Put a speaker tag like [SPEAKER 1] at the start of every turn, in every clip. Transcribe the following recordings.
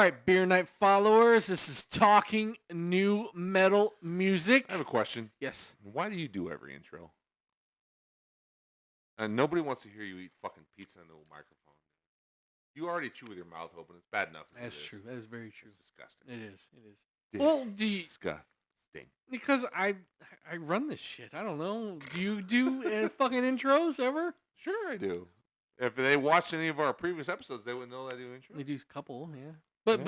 [SPEAKER 1] right, Beer Night followers, this is Talking New Metal Music.
[SPEAKER 2] I have a question.
[SPEAKER 1] Yes.
[SPEAKER 2] Why do you do every intro? And nobody wants to hear you eat fucking pizza into a microphone. You already chew with your mouth open. It's bad enough.
[SPEAKER 1] That's true. That is very true.
[SPEAKER 2] It's disgusting.
[SPEAKER 1] It is. Well, do you...
[SPEAKER 2] Disgusting.
[SPEAKER 1] Because I run this shit. I don't know. Do you do fucking intros ever?
[SPEAKER 2] Sure I do. If they watched any of our previous episodes, they would know that I do intros.
[SPEAKER 1] We do a couple, yeah. But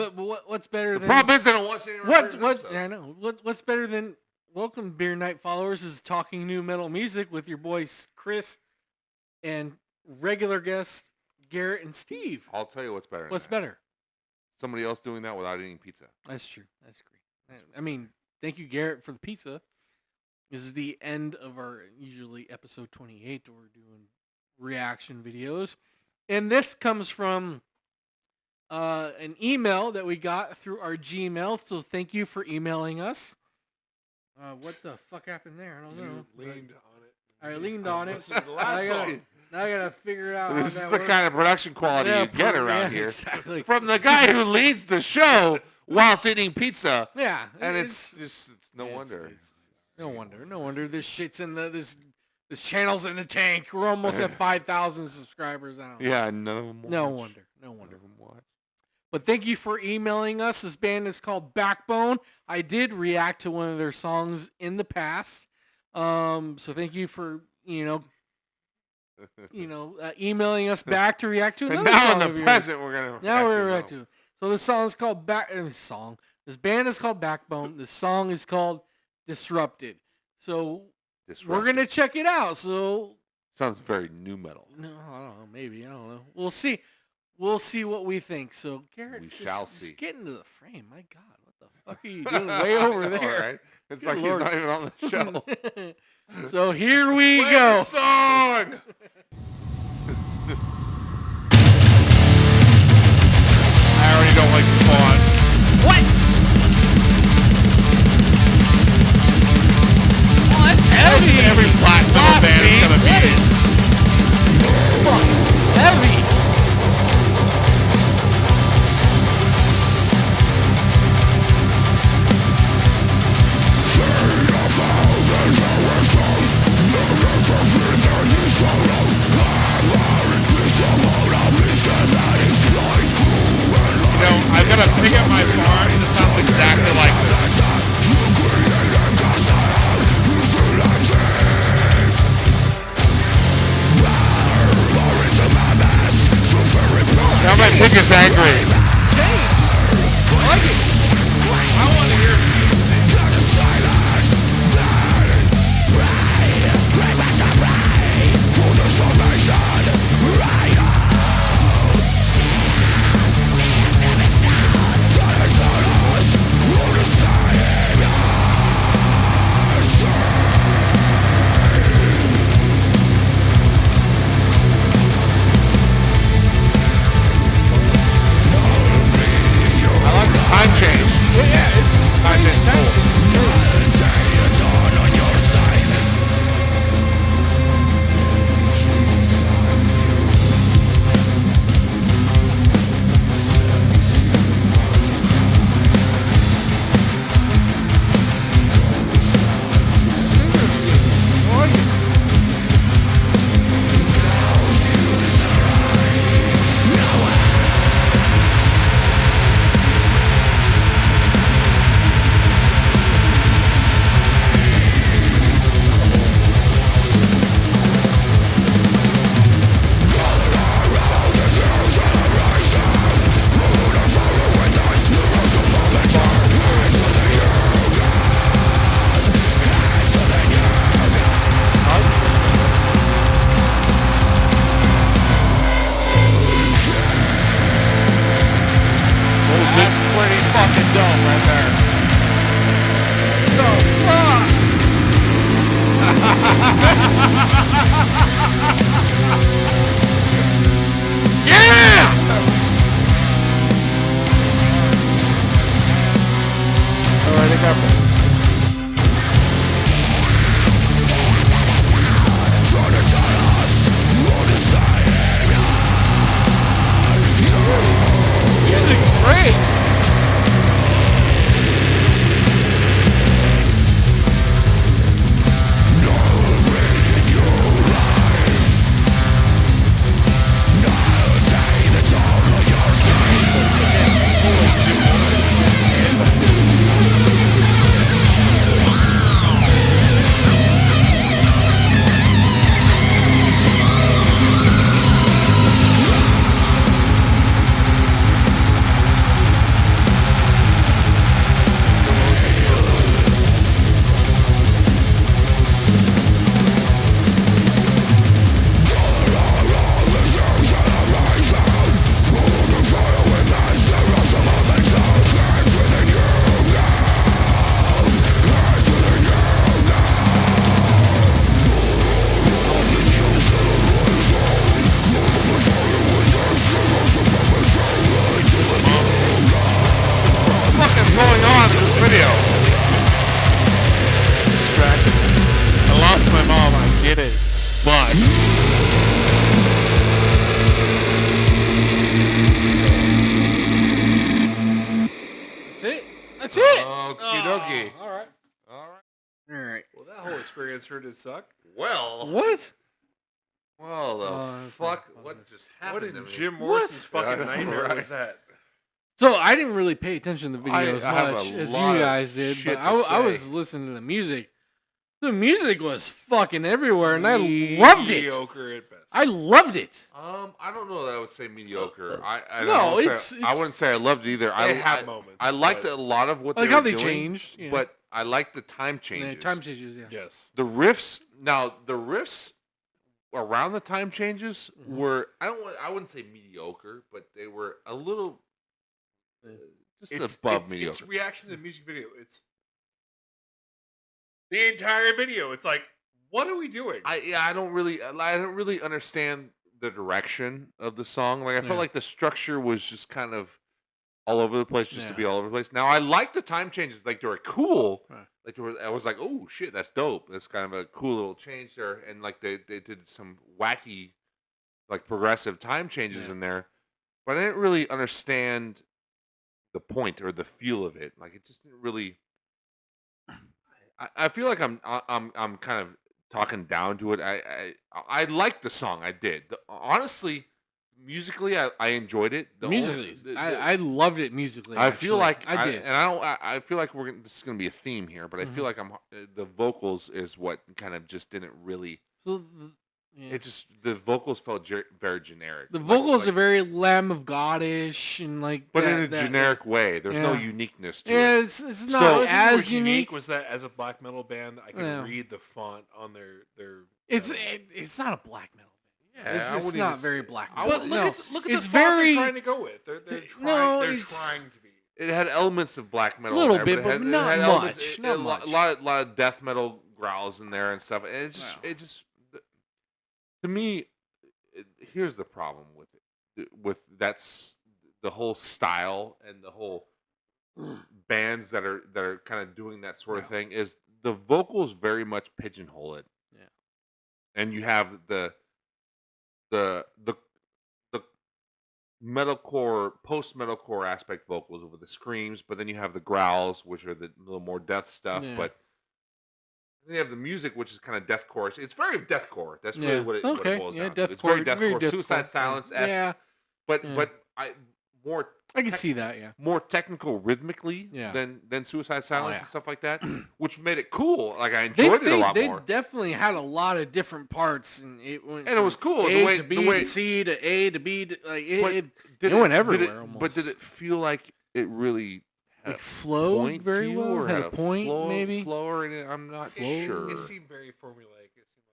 [SPEAKER 1] what's better than...
[SPEAKER 2] The problem is they don't watch any of our previous episodes.
[SPEAKER 1] I know. What's better than... Welcome, Beer Night followers. This is Talking New Metal Music with your boys Chris and regular guests Garrett and Steve.
[SPEAKER 2] I'll tell you what's better.
[SPEAKER 1] What's better?
[SPEAKER 2] Somebody else doing that without eating pizza.
[SPEAKER 1] That's true. That's great. I mean, thank you, Garrett, for the pizza. This is the end of our usually episode 28 where we're doing reaction videos. And this comes from an email that we got through our Gmail. So thank you for emailing us. What the fuck happened there? I don't know.
[SPEAKER 3] Leaned on it.
[SPEAKER 1] I leaned on it.
[SPEAKER 3] The last song.
[SPEAKER 1] Now I gotta figure out.
[SPEAKER 2] This is the kind of production quality you get around here.
[SPEAKER 1] Exactly.
[SPEAKER 2] From the guy who leads the show whilst eating pizza.
[SPEAKER 1] Yeah.
[SPEAKER 2] And it's no wonder.
[SPEAKER 1] No wonder. This shit's in this channel's in the tank. We're almost at 5,000 subscribers now.
[SPEAKER 2] Yeah,
[SPEAKER 1] no wonder. But thank you for emailing us. This band is called Backbone. I did react to one of their songs in the past. So thank you for, emailing us back to react to another
[SPEAKER 2] song.
[SPEAKER 1] Now
[SPEAKER 2] in the present, we're going
[SPEAKER 1] to react to. So this song is called This band is called Backbone. This song is called Disrupted. So we're going to check it out. So
[SPEAKER 2] sounds very new metal.
[SPEAKER 1] No, I don't know. Maybe. I don't know. We'll see. We'll see what we think. So, Garrett, just get into the frame. My God, what the fuck are you doing way over there?
[SPEAKER 2] All right. It's like Lord. He's not even on the show.
[SPEAKER 1] So here we go.
[SPEAKER 2] Song! I already don't like the font.
[SPEAKER 1] What? Oh, that's heavy.
[SPEAKER 2] Every black metal band is going to be.
[SPEAKER 1] Fucking heavy.
[SPEAKER 2] I've got to pick up my farm. It sounds exactly like this. Now my pig is angry.
[SPEAKER 1] I like it.
[SPEAKER 2] I want to hear it. Lucky.
[SPEAKER 3] All right.
[SPEAKER 2] All right.
[SPEAKER 1] All right.
[SPEAKER 3] Well, that whole experience sure did suck.
[SPEAKER 2] Well.
[SPEAKER 1] What?
[SPEAKER 2] Well, the
[SPEAKER 1] okay.
[SPEAKER 2] fuck?
[SPEAKER 1] What was
[SPEAKER 2] What
[SPEAKER 1] this?
[SPEAKER 2] just
[SPEAKER 3] What
[SPEAKER 2] happened
[SPEAKER 3] in
[SPEAKER 2] to me?
[SPEAKER 3] Jim Morrison's
[SPEAKER 2] What?
[SPEAKER 3] fucking
[SPEAKER 2] I know,
[SPEAKER 3] nightmare
[SPEAKER 2] right?
[SPEAKER 3] was that?
[SPEAKER 1] So I didn't really pay attention to the video as
[SPEAKER 2] I have
[SPEAKER 1] much
[SPEAKER 2] a
[SPEAKER 1] as you
[SPEAKER 2] lot of
[SPEAKER 1] guys did,
[SPEAKER 2] shit
[SPEAKER 1] but
[SPEAKER 2] to
[SPEAKER 1] I
[SPEAKER 2] say.
[SPEAKER 1] was listening to the music. The music was fucking everywhere, and I loved it.
[SPEAKER 3] Mediocre at best.
[SPEAKER 1] I loved it.
[SPEAKER 2] I don't know that I would say mediocre. I
[SPEAKER 1] No,
[SPEAKER 2] don't
[SPEAKER 1] it's-
[SPEAKER 2] say,
[SPEAKER 1] it's-
[SPEAKER 2] I wouldn't say I loved it either.
[SPEAKER 3] They have moments,
[SPEAKER 2] I liked
[SPEAKER 3] but-
[SPEAKER 2] a lot of what
[SPEAKER 1] I like
[SPEAKER 2] they
[SPEAKER 1] how
[SPEAKER 2] were
[SPEAKER 1] they
[SPEAKER 2] doing,
[SPEAKER 1] changed, yeah.
[SPEAKER 2] but I liked the time
[SPEAKER 1] Yeah,
[SPEAKER 2] changes.
[SPEAKER 1] time changes, yeah.
[SPEAKER 3] Yes.
[SPEAKER 2] The riffs. Now the riffs around the time changes
[SPEAKER 1] Mhm.
[SPEAKER 2] were I wouldn't say mediocre, but they were a little just above mediocre.
[SPEAKER 3] It's reaction to the music video. It's the entire video. It's like, what are we doing?
[SPEAKER 2] I don't really understand the direction of the song. Like I
[SPEAKER 1] Yeah.
[SPEAKER 2] felt like the structure was just kind of all over the place, just to
[SPEAKER 1] Yeah.
[SPEAKER 2] be all over the place. Now I like the time changes; like they were cool.
[SPEAKER 1] Right.
[SPEAKER 2] Like I was like, oh shit, that's dope. That's kind of a cool little change there, and like they did some wacky, like progressive time changes
[SPEAKER 1] Yeah.
[SPEAKER 2] in there, but I didn't really understand the point or the feel of it. Like it just didn't really. I feel like I'm kind of talking down to it. I liked the song. I did. Honestly, musically, I enjoyed it.
[SPEAKER 1] Musically, I loved it musically.
[SPEAKER 2] I feel
[SPEAKER 1] actually.
[SPEAKER 2] like
[SPEAKER 1] I did.
[SPEAKER 2] and I feel like this is gonna be a theme here, but I feel like the vocals is what kind of just didn't really.
[SPEAKER 1] So, yeah.
[SPEAKER 2] It just the vocals felt very generic.
[SPEAKER 1] The
[SPEAKER 2] Like-
[SPEAKER 1] vocals
[SPEAKER 2] like-
[SPEAKER 1] are very Lamb of God-ish and like,
[SPEAKER 2] but
[SPEAKER 1] that,
[SPEAKER 2] in a generic way. There's no
[SPEAKER 1] yeah.
[SPEAKER 2] uniqueness to
[SPEAKER 1] Yeah,
[SPEAKER 2] it.
[SPEAKER 1] it's
[SPEAKER 3] The
[SPEAKER 1] not
[SPEAKER 3] only thing that
[SPEAKER 1] as
[SPEAKER 3] was
[SPEAKER 1] unique.
[SPEAKER 3] was that as a black metal band, I could
[SPEAKER 1] Yeah.
[SPEAKER 3] read the font on their.
[SPEAKER 1] It's not a black metal.
[SPEAKER 2] Yeah,
[SPEAKER 1] It's
[SPEAKER 2] I
[SPEAKER 1] just
[SPEAKER 2] wouldn't
[SPEAKER 1] not
[SPEAKER 2] even
[SPEAKER 1] very
[SPEAKER 2] say-
[SPEAKER 1] black
[SPEAKER 2] I
[SPEAKER 1] metal.
[SPEAKER 3] But
[SPEAKER 2] wouldn't-
[SPEAKER 3] look
[SPEAKER 1] No,
[SPEAKER 3] at look at
[SPEAKER 1] it's
[SPEAKER 3] the font
[SPEAKER 1] very
[SPEAKER 3] they're trying to go with. They're
[SPEAKER 1] th-
[SPEAKER 3] trying.
[SPEAKER 1] no,
[SPEAKER 3] they're
[SPEAKER 1] it's-
[SPEAKER 3] trying to be.
[SPEAKER 2] It had elements of black metal,
[SPEAKER 1] Little
[SPEAKER 2] in there,
[SPEAKER 1] bit,
[SPEAKER 2] but
[SPEAKER 1] but
[SPEAKER 2] it
[SPEAKER 1] not
[SPEAKER 2] had elements-
[SPEAKER 1] much,
[SPEAKER 2] it-
[SPEAKER 1] not
[SPEAKER 2] a
[SPEAKER 1] much.
[SPEAKER 2] lot of death metal growls in there and stuff. And it just to me, here's the problem with it. With that's the whole style and the whole bands that are kind of doing that sort of thing is the vocals very much pigeonhole it.
[SPEAKER 1] Yeah.
[SPEAKER 2] And you have the metalcore, post-metalcore aspect vocals over the screams, but then you have the growls, which are the little more death stuff.
[SPEAKER 1] Yeah.
[SPEAKER 2] But then you have the music, which is kind of deathcore. It's very deathcore. That's really
[SPEAKER 1] Yeah.
[SPEAKER 2] what it
[SPEAKER 1] Okay.
[SPEAKER 2] boils
[SPEAKER 1] Yeah,
[SPEAKER 2] down to. It's very deathcore. Suicide Silence esque.
[SPEAKER 1] Yeah,
[SPEAKER 2] But
[SPEAKER 1] Yeah.
[SPEAKER 2] but more
[SPEAKER 1] I can see that. Yeah.
[SPEAKER 2] more technical rhythmically
[SPEAKER 1] Yeah.
[SPEAKER 2] than Suicide Silence
[SPEAKER 1] yeah.
[SPEAKER 2] and stuff like that, which made it cool. Like I enjoyed it a lot
[SPEAKER 1] they
[SPEAKER 2] more.
[SPEAKER 1] definitely had a lot of different parts, and it went.
[SPEAKER 2] And it was
[SPEAKER 1] from
[SPEAKER 2] cool,
[SPEAKER 1] A
[SPEAKER 2] the way-
[SPEAKER 1] to B
[SPEAKER 2] the way-
[SPEAKER 1] to C to A to B. To, like
[SPEAKER 2] But
[SPEAKER 1] it
[SPEAKER 2] did
[SPEAKER 1] went
[SPEAKER 2] did
[SPEAKER 1] everywhere
[SPEAKER 2] But
[SPEAKER 1] almost.
[SPEAKER 2] did it feel like it really had
[SPEAKER 1] like
[SPEAKER 2] a
[SPEAKER 1] flowed
[SPEAKER 2] point
[SPEAKER 1] very
[SPEAKER 2] to you,
[SPEAKER 1] well?
[SPEAKER 2] or
[SPEAKER 1] Had a point
[SPEAKER 2] flow,
[SPEAKER 1] maybe.
[SPEAKER 2] flow or anything? I'm not sure.
[SPEAKER 3] It seemed very formulaic. It seemed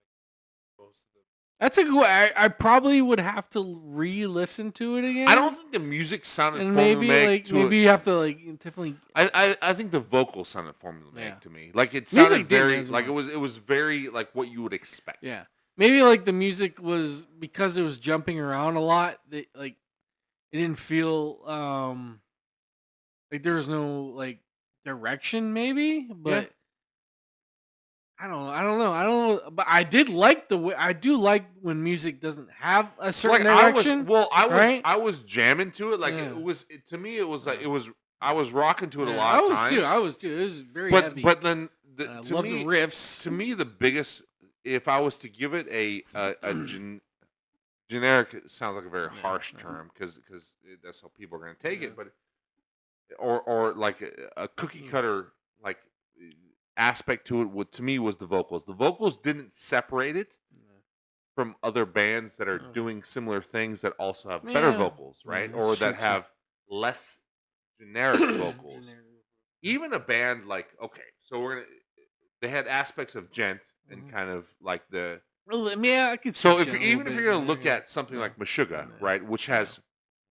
[SPEAKER 3] like most of the.
[SPEAKER 1] That's a good. I probably would have to re-listen to it again.
[SPEAKER 2] I don't think the music sounded
[SPEAKER 1] and maybe
[SPEAKER 2] formulaic
[SPEAKER 1] like
[SPEAKER 2] to
[SPEAKER 1] maybe you have to like definitely.
[SPEAKER 2] I think the vocals sounded formulaic
[SPEAKER 1] Yeah.
[SPEAKER 2] to me. Like it
[SPEAKER 1] Music
[SPEAKER 2] sounded
[SPEAKER 1] didn't
[SPEAKER 2] very
[SPEAKER 1] as
[SPEAKER 2] like
[SPEAKER 1] much.
[SPEAKER 2] it was very like what you would expect.
[SPEAKER 1] Yeah, maybe like the music was because it was jumping around a lot. That like it didn't feel like there was no like direction. Maybe, but I don't know. But I did like the way. I do like when music doesn't have a certain direction. right?
[SPEAKER 2] I was jamming to it. Like
[SPEAKER 1] Yeah.
[SPEAKER 2] to me it was like it was I was rocking to it a
[SPEAKER 1] Yeah,
[SPEAKER 2] lot
[SPEAKER 1] I
[SPEAKER 2] of
[SPEAKER 1] was
[SPEAKER 2] times.
[SPEAKER 1] too. I was too. It was very
[SPEAKER 2] but
[SPEAKER 1] heavy.
[SPEAKER 2] but then
[SPEAKER 1] And I
[SPEAKER 2] to
[SPEAKER 1] love
[SPEAKER 2] me
[SPEAKER 1] the riffs.
[SPEAKER 2] to me the biggest if I was to give it a generic, it sounds like a very harsh term because that's how people are going to take it, but or like a cookie cutter like aspect to it would to me was the vocals. The vocals didn't separate it from other bands that are doing similar things that also have better
[SPEAKER 1] Yeah.
[SPEAKER 2] vocals, right?
[SPEAKER 1] Yeah,
[SPEAKER 2] Or
[SPEAKER 1] that's
[SPEAKER 2] that
[SPEAKER 1] true, too.
[SPEAKER 2] have less generic vocals. Even a band like they had aspects of gent and kind of like the
[SPEAKER 1] Well, yeah, I could.
[SPEAKER 2] so
[SPEAKER 1] see
[SPEAKER 2] if
[SPEAKER 1] Jen a
[SPEAKER 2] even
[SPEAKER 1] little
[SPEAKER 2] if
[SPEAKER 1] bit
[SPEAKER 2] you're gonna
[SPEAKER 1] in
[SPEAKER 2] look
[SPEAKER 1] there,
[SPEAKER 2] at something
[SPEAKER 1] yeah.
[SPEAKER 2] like Meshuggah,
[SPEAKER 1] Yeah.
[SPEAKER 2] right, which has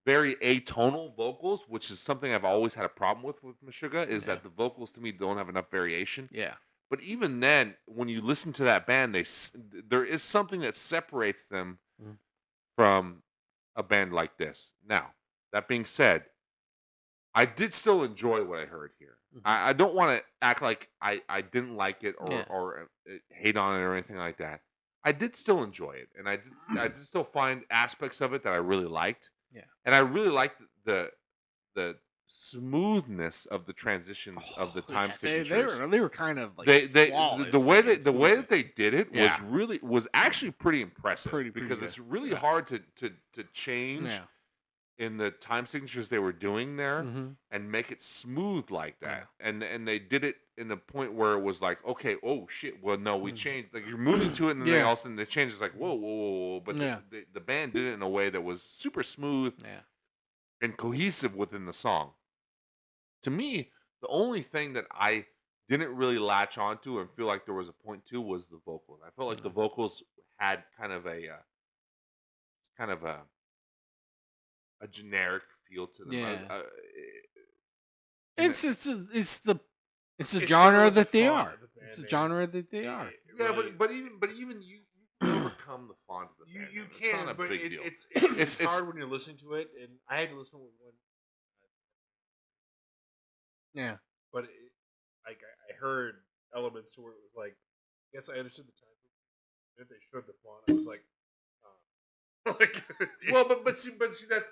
[SPEAKER 2] very atonal vocals, which is something I've always had a problem with Meshuggah, is that the vocals to me don't have enough variation.
[SPEAKER 1] Yeah.
[SPEAKER 2] But even then, when you listen to that band, there is something that separates them from a band like this. Now, that being said, I did still enjoy what I heard here. I don't want to act like I didn't like it or hate on it or anything like that. I did still enjoy it, and I did still find aspects of it that I really liked.
[SPEAKER 1] Yeah.
[SPEAKER 2] And I really liked the smoothness of the transitions of the time signatures.
[SPEAKER 1] They were kind of like
[SPEAKER 2] They
[SPEAKER 1] flawless
[SPEAKER 2] the way
[SPEAKER 1] in
[SPEAKER 2] that
[SPEAKER 1] smoothness.
[SPEAKER 2] they did it was actually pretty impressive
[SPEAKER 1] Pretty
[SPEAKER 2] because
[SPEAKER 1] good.
[SPEAKER 2] it's really
[SPEAKER 1] Yeah.
[SPEAKER 2] hard to change
[SPEAKER 1] Yeah.
[SPEAKER 2] in the time signatures they were doing there
[SPEAKER 1] Mm-hmm.
[SPEAKER 2] and make it smooth like that. And they did it in the point where it was like, okay, oh shit, well no, we changed. Like you're moving to it, and then they all of a sudden they change. It's like whoa. But the band did it in a way that was super smooth and cohesive within the song. To me, the only thing that I didn't really latch onto and feel like there was a point to was the vocals. I felt like the vocals had kind of a generic feel to them.
[SPEAKER 1] Yeah.
[SPEAKER 2] It's
[SPEAKER 1] It's the
[SPEAKER 3] It's
[SPEAKER 1] genre
[SPEAKER 3] not
[SPEAKER 1] that
[SPEAKER 3] the
[SPEAKER 1] they
[SPEAKER 3] font
[SPEAKER 1] are.
[SPEAKER 3] of the band
[SPEAKER 1] It's the
[SPEAKER 3] name.
[SPEAKER 1] genre that they are.
[SPEAKER 2] yeah,
[SPEAKER 3] Really-
[SPEAKER 2] but even you can overcome the font of the band.
[SPEAKER 3] you
[SPEAKER 2] name. It's
[SPEAKER 3] can,
[SPEAKER 2] not a
[SPEAKER 3] but
[SPEAKER 2] big deal.
[SPEAKER 3] it's hard when you're listening to it, and I had to listen with one,
[SPEAKER 1] Yeah.
[SPEAKER 3] but I heard elements to where it was like, I guess I understood the time. If they showed the font, I was like, like,
[SPEAKER 2] but see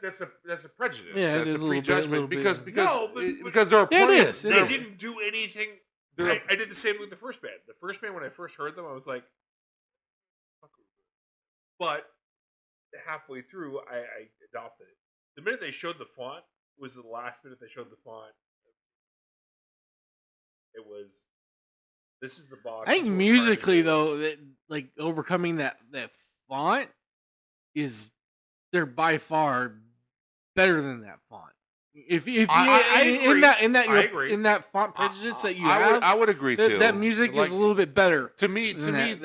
[SPEAKER 2] that's a prejudice.
[SPEAKER 1] Yeah, it
[SPEAKER 2] that's
[SPEAKER 1] is
[SPEAKER 2] a
[SPEAKER 1] a little bit-
[SPEAKER 2] prejudgment
[SPEAKER 1] little bit.
[SPEAKER 2] because
[SPEAKER 3] No, but-
[SPEAKER 2] because there are
[SPEAKER 1] Yeah, it
[SPEAKER 2] plenty
[SPEAKER 1] is, it
[SPEAKER 3] they
[SPEAKER 1] is.
[SPEAKER 3] didn't do anything.
[SPEAKER 2] There are-
[SPEAKER 3] I did the same with the first band. The first band, when I first heard them, I was like, "Fuck." But halfway through, I adopted it. The minute they showed the font was the last minute they showed the font. It was, this is the box.
[SPEAKER 1] I
[SPEAKER 3] this
[SPEAKER 1] think
[SPEAKER 3] is what we're trying to
[SPEAKER 1] musically
[SPEAKER 3] do.
[SPEAKER 1] though, that like overcoming that font is they're by far better than that font. If you
[SPEAKER 3] I agree. I agree.
[SPEAKER 1] in that font prejudice that you
[SPEAKER 2] I
[SPEAKER 1] have,
[SPEAKER 2] would agree too.
[SPEAKER 1] that music
[SPEAKER 2] Like,
[SPEAKER 1] is a little bit better.
[SPEAKER 2] to me
[SPEAKER 1] than that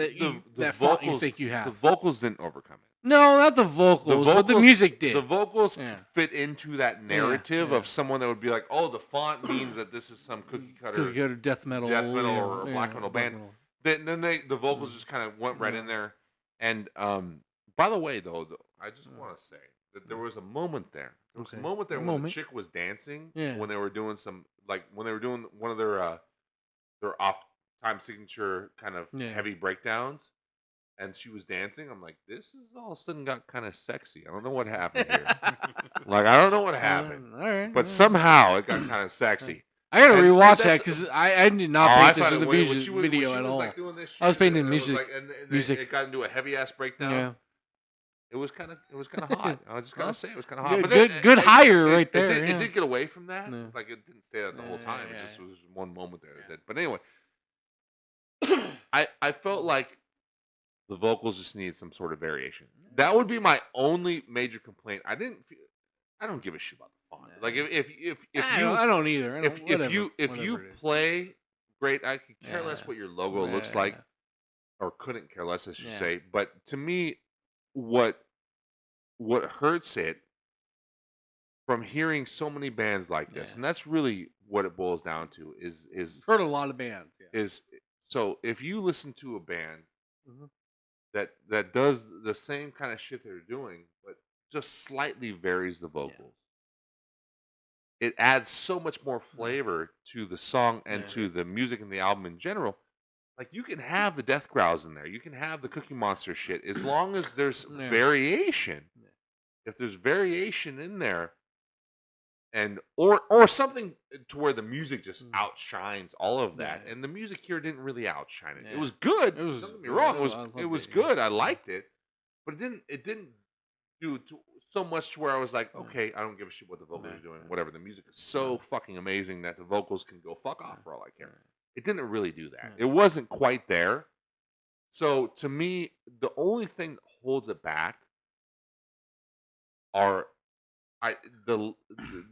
[SPEAKER 2] the
[SPEAKER 1] font you
[SPEAKER 2] vocals
[SPEAKER 1] think you
[SPEAKER 2] the
[SPEAKER 1] have.
[SPEAKER 2] vocals didn't overcome it.
[SPEAKER 1] No, not the vocals, but the music did.
[SPEAKER 2] The vocals
[SPEAKER 1] Yeah.
[SPEAKER 2] fit into that narrative
[SPEAKER 1] yeah.
[SPEAKER 2] of someone that would be like, oh, the font means that this is some cookie cutter
[SPEAKER 1] Could go to death metal,
[SPEAKER 2] or black metal band. Then the vocals just kind of went right in there. And by the way, though, I just want to say that there was a moment there. There was a moment there when the chick was dancing when they were doing one of their off time signature kind of heavy breakdowns. And she was dancing. I'm like, this is all of a sudden got kind of sexy. I don't know what happened here. Like, I don't know what happened.
[SPEAKER 1] All right,
[SPEAKER 2] But somehow it got kind of sexy.
[SPEAKER 1] I gotta
[SPEAKER 2] And
[SPEAKER 1] rewatch
[SPEAKER 2] that's-
[SPEAKER 1] that because I did not pay attention to the video at all. I was paying attention to music.
[SPEAKER 2] It got into a heavy ass breakdown.
[SPEAKER 1] Yeah.
[SPEAKER 2] It was kind of hot. I just gotta say it was kind of hot.
[SPEAKER 1] Good-
[SPEAKER 2] But
[SPEAKER 1] good hire right there,
[SPEAKER 2] It
[SPEAKER 1] yeah.
[SPEAKER 2] did get away from that.
[SPEAKER 1] Yeah.
[SPEAKER 2] Like it didn't stay that the whole time.
[SPEAKER 1] Yeah,
[SPEAKER 2] It just was one moment there. That did. But anyway, I felt like the vocals just needed some sort of variation. That would be my only major complaint. I don't give a shit about the font. Like if
[SPEAKER 1] I don't either.
[SPEAKER 2] if you play great, I could care less what your logo looks like, or couldn't care less, I should say. But to me, what hurts it from hearing so many bands like this, and that's really what it boils down to, is
[SPEAKER 1] I've heard a lot of bands. Yeah.
[SPEAKER 2] is so if you listen to a band that does the same kind of shit they're doing, but just slightly varies the vocals, it adds so much more flavor to the song and to the music and the album in general. Like, you can have the Death Growls in there, you can have the Cookie Monster shit, as long as there's variation. If there's variation in there, and or something to where the music just outshines all of that, and the music here didn't really outshine it. It was good. Don't get me wrong. It was good. I liked it, but it didn't do so much to where I was like, okay, I don't give a shit what the vocals are doing. Whatever. The music is so fucking amazing that the vocals can go fuck off for all I care. It didn't really do that. It wasn't quite there. So to me, the only thing that holds it back are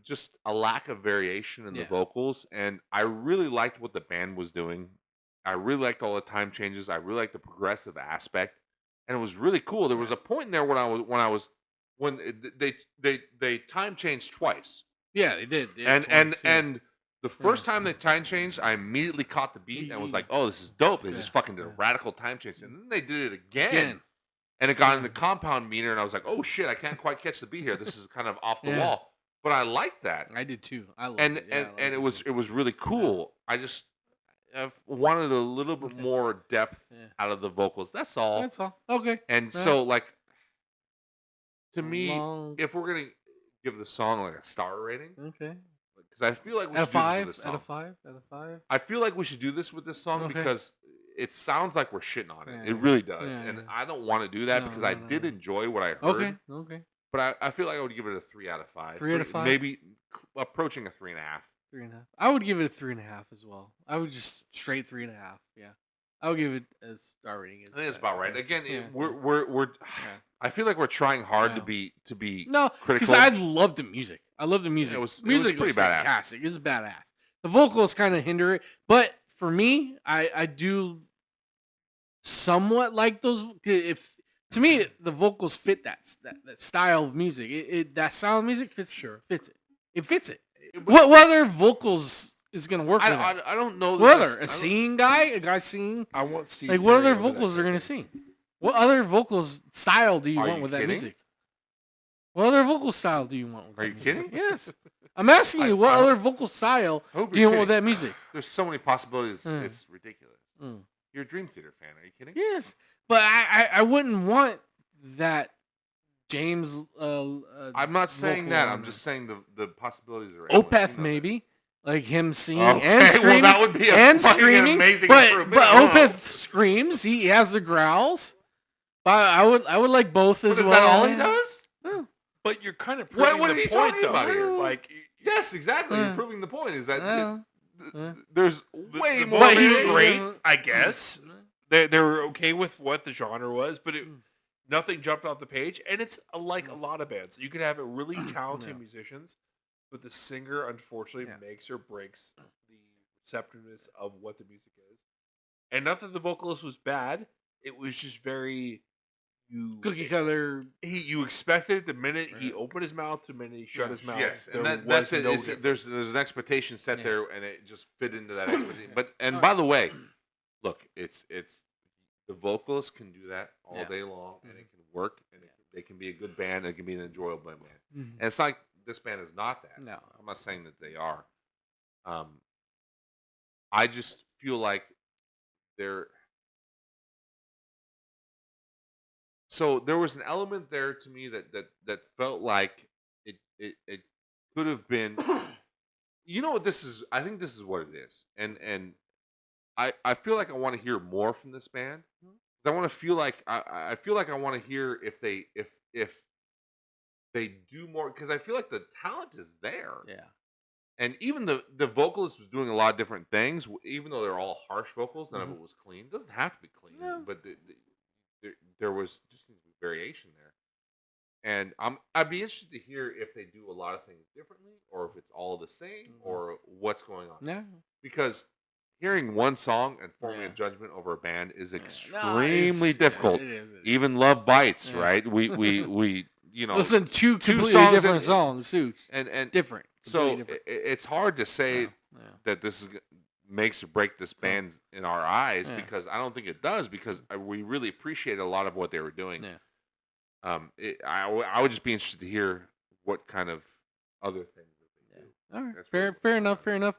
[SPEAKER 2] just a lack of variation in the vocals. And I really liked what the band was doing. I really liked all the time changes. I really liked the progressive aspect, and it was really cool. There was a point in there when they time changed twice.
[SPEAKER 1] Yeah, they did.
[SPEAKER 2] And the first time they time changed, I immediately caught the beat and was like, "Oh, this is dope!" They just fucking did a radical time change, and then they did it again. And it got in the compound meter, and I was like, "Oh shit, I can't quite catch the beat here. This is kind of off the wall." But I liked that.
[SPEAKER 1] I did too. I liked
[SPEAKER 2] and
[SPEAKER 1] it.
[SPEAKER 2] and it was really cool. I just wanted a little bit more depth out of the vocals. That's all.
[SPEAKER 1] That's all. Okay.
[SPEAKER 2] And so, like, to me, if we're gonna give the song like a star rating,
[SPEAKER 1] okay,
[SPEAKER 2] because I feel like we
[SPEAKER 1] Out
[SPEAKER 2] should
[SPEAKER 1] of
[SPEAKER 2] do this with
[SPEAKER 1] 5?
[SPEAKER 2] this
[SPEAKER 1] Out
[SPEAKER 2] song.
[SPEAKER 1] of 5? Out of 5?
[SPEAKER 2] I feel like we should do this with this song
[SPEAKER 1] Okay.
[SPEAKER 2] because it sounds like we're shitting on it.
[SPEAKER 1] Yeah,
[SPEAKER 2] It
[SPEAKER 1] yeah.
[SPEAKER 2] really does,
[SPEAKER 1] Yeah,
[SPEAKER 2] and
[SPEAKER 1] yeah.
[SPEAKER 2] I don't want to do that
[SPEAKER 1] No,
[SPEAKER 2] because
[SPEAKER 1] no,
[SPEAKER 2] I
[SPEAKER 1] no,
[SPEAKER 2] did
[SPEAKER 1] no.
[SPEAKER 2] enjoy what I heard.
[SPEAKER 1] Okay. Okay.
[SPEAKER 2] But I feel like I would give it a 3 out of 5.
[SPEAKER 1] 3 out of 5?
[SPEAKER 2] Maybe approaching a 3.5.
[SPEAKER 1] 3.5. I would give it a 3.5 as well. I would just straight 3.5. Yeah. I would give it a star rating.
[SPEAKER 2] I think that's about right. Again,
[SPEAKER 1] Yeah,
[SPEAKER 2] we're I feel like we're trying hard to
[SPEAKER 1] Yeah.
[SPEAKER 2] be
[SPEAKER 1] No, because
[SPEAKER 2] critical.
[SPEAKER 1] I love the music. I love the music.
[SPEAKER 2] it was
[SPEAKER 1] music
[SPEAKER 2] pretty
[SPEAKER 1] was
[SPEAKER 2] badass.
[SPEAKER 1] fantastic. It was badass. The vocals kind of hinder it, but for me, I do somewhat like those. If to me, the vocals fit that style of music. That style of music fits fits it. It fits it. What other vocals is gonna work?
[SPEAKER 2] I don't know.
[SPEAKER 1] What other a singing guy? A guy singing?
[SPEAKER 3] I want Steve.
[SPEAKER 1] Like what
[SPEAKER 3] Perry
[SPEAKER 1] other
[SPEAKER 3] over that
[SPEAKER 1] vocals are
[SPEAKER 3] guy.
[SPEAKER 1] gonna sing? What other vocals style do you
[SPEAKER 2] Are
[SPEAKER 1] want
[SPEAKER 2] you
[SPEAKER 1] with that
[SPEAKER 2] kidding?
[SPEAKER 1] music? What other vocal style do you want with
[SPEAKER 2] Are
[SPEAKER 1] that
[SPEAKER 2] you
[SPEAKER 1] music?
[SPEAKER 2] kidding?
[SPEAKER 1] Yes. I'm asking you, what
[SPEAKER 2] I
[SPEAKER 1] other vocal style
[SPEAKER 2] hope
[SPEAKER 1] do you
[SPEAKER 2] you're
[SPEAKER 1] want with that
[SPEAKER 2] kidding.
[SPEAKER 1] music?
[SPEAKER 2] There's so many possibilities.
[SPEAKER 1] Mm.
[SPEAKER 2] It's ridiculous.
[SPEAKER 1] Mm.
[SPEAKER 2] You're a Dream Theater fan. Are you kidding?
[SPEAKER 1] Yes, but I wouldn't want that James.
[SPEAKER 2] I'm not saying
[SPEAKER 1] vocal
[SPEAKER 2] that.
[SPEAKER 1] on
[SPEAKER 2] I'm
[SPEAKER 1] there.
[SPEAKER 2] just saying the possibilities are endless. You
[SPEAKER 1] Opeth
[SPEAKER 2] know that.
[SPEAKER 1] maybe, like him singing
[SPEAKER 2] Okay,
[SPEAKER 1] and screaming,
[SPEAKER 2] well, that would be a
[SPEAKER 1] and
[SPEAKER 2] fucking
[SPEAKER 1] screaming.
[SPEAKER 2] amazing
[SPEAKER 1] But
[SPEAKER 2] improvement. I don't know.
[SPEAKER 1] Opeth screams. He has the growls. But I would like both
[SPEAKER 2] But
[SPEAKER 1] as
[SPEAKER 2] is
[SPEAKER 1] well.
[SPEAKER 2] that all he does?
[SPEAKER 3] But you're kind of
[SPEAKER 2] What-
[SPEAKER 3] proving
[SPEAKER 2] what are
[SPEAKER 3] the
[SPEAKER 2] you
[SPEAKER 3] point,
[SPEAKER 2] talking
[SPEAKER 3] though.
[SPEAKER 2] about here?
[SPEAKER 3] Like,
[SPEAKER 2] Yes, exactly. You're
[SPEAKER 1] Uh,
[SPEAKER 2] proving the point. Is that
[SPEAKER 1] uh,
[SPEAKER 2] there's
[SPEAKER 3] the,
[SPEAKER 2] way
[SPEAKER 3] the
[SPEAKER 2] more.
[SPEAKER 3] vocals
[SPEAKER 1] he-
[SPEAKER 3] were
[SPEAKER 2] variation.
[SPEAKER 3] great, I guess. They were okay with what the genre was, but nothing jumped off the page. And it's like a lot of bands. You could have a really talented
[SPEAKER 1] Yeah.
[SPEAKER 3] musicians, but the singer unfortunately
[SPEAKER 1] Yeah.
[SPEAKER 3] makes or breaks the receptiveness of what the music is. And not that the vocalist was bad. It was just very
[SPEAKER 1] Cookie cutter.
[SPEAKER 3] you expected it the minute he
[SPEAKER 2] Right.
[SPEAKER 3] opened his mouth to the minute he shut his mouth.
[SPEAKER 2] Yes,
[SPEAKER 3] there
[SPEAKER 2] and
[SPEAKER 3] was
[SPEAKER 2] that's it.
[SPEAKER 3] no
[SPEAKER 2] It's-
[SPEAKER 3] difference.
[SPEAKER 2] there's an expectation set
[SPEAKER 1] Yeah.
[SPEAKER 2] there, and it just fit into that expectation. But by the way, look, it's the vocalists can do that all
[SPEAKER 1] Yeah.
[SPEAKER 2] day long, and it can work, and they can be a good band. It can be an enjoyable band,
[SPEAKER 1] Mhm.
[SPEAKER 2] and it's like this band is not that.
[SPEAKER 1] No.
[SPEAKER 2] I'm not saying that they are. I just feel like they're. So there was an element there to me that felt like it could have been. You know what this is? I think this is what it is, and I feel like I want to hear more from this band. I want to feel like I feel like I want to hear if they do more, because I feel like the talent is there.
[SPEAKER 1] Yeah.
[SPEAKER 2] And even the vocalist was doing a lot of different things, even though they're all harsh vocals. None of it was clean. It doesn't have to be clean,
[SPEAKER 1] No.
[SPEAKER 2] but there was just variation there. And I'd be interested to hear if they do a lot of things differently, or if it's all the same, or what's going on.
[SPEAKER 1] Yeah.
[SPEAKER 2] Because hearing one song and forming a
[SPEAKER 1] Yeah.
[SPEAKER 2] judgment over a band is
[SPEAKER 1] No,
[SPEAKER 2] extremely
[SPEAKER 1] it's-
[SPEAKER 2] difficult.
[SPEAKER 1] it is.
[SPEAKER 2] Even Love Bites,
[SPEAKER 1] Yeah.
[SPEAKER 2] right? We
[SPEAKER 1] Listen, two completely
[SPEAKER 2] songs
[SPEAKER 1] different
[SPEAKER 2] in-
[SPEAKER 1] songs, too.
[SPEAKER 2] and
[SPEAKER 1] Different.
[SPEAKER 2] so
[SPEAKER 1] Completely different.
[SPEAKER 2] it's hard to say
[SPEAKER 1] Yeah.
[SPEAKER 2] that this is makes or break this band in our eyes,
[SPEAKER 1] Yeah.
[SPEAKER 2] because I don't think it does, because we really appreciate a lot of what they were doing.
[SPEAKER 1] Yeah.
[SPEAKER 2] I would just be interested to hear what kind of other things that they do.
[SPEAKER 1] All right.
[SPEAKER 2] That's
[SPEAKER 1] Fair enough. Fair enough.